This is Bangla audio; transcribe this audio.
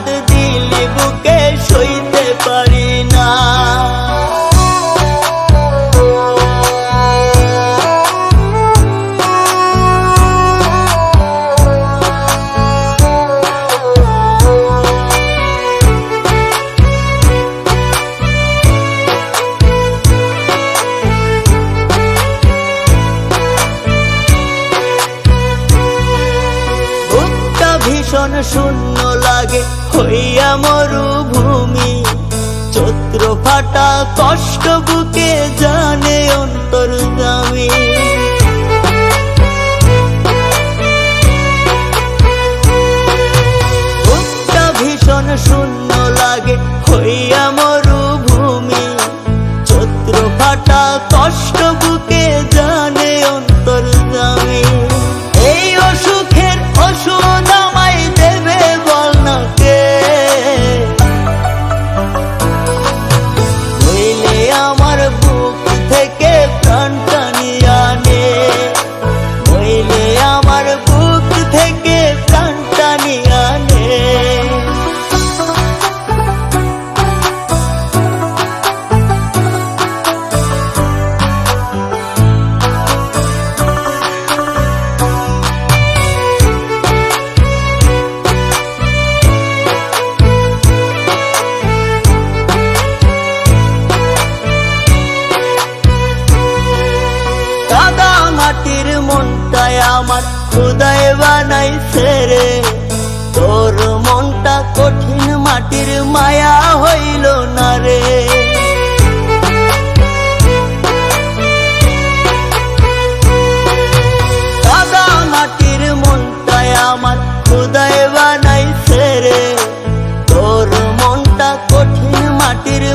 আঘাত দিলি বুকে সইতে পারি না। ভীষণ শূন্য লাগে হইয়া মরুভূমি, চৈত্র ফাটা কষ্ট বুকে জানে অন্তর্যামী। বুকটা ভীষণ শূন্য লাগে হইয়া মরুভূমি, চৈত্র ফাটা কষ্ট বুকে জানে অন্তর্যামী। এই অসুখের ওষুধ আমায় দেবে বল না কে, নইলে আমার বুক থেকে প্রাণটা নিয়ে আনে, নইলে আমার বুক থেকে প্রাণটা নিয়ে আনে। কাদা মাটির মনটায় আমার খোদায় বানাইছে রে, তোর মনটা কঠিন মাটির মায়া হইল না রে। কাদা মাটির মনটায় আমার খোদায় বানাইছে রে, তোর মনটা কঠিন মাটির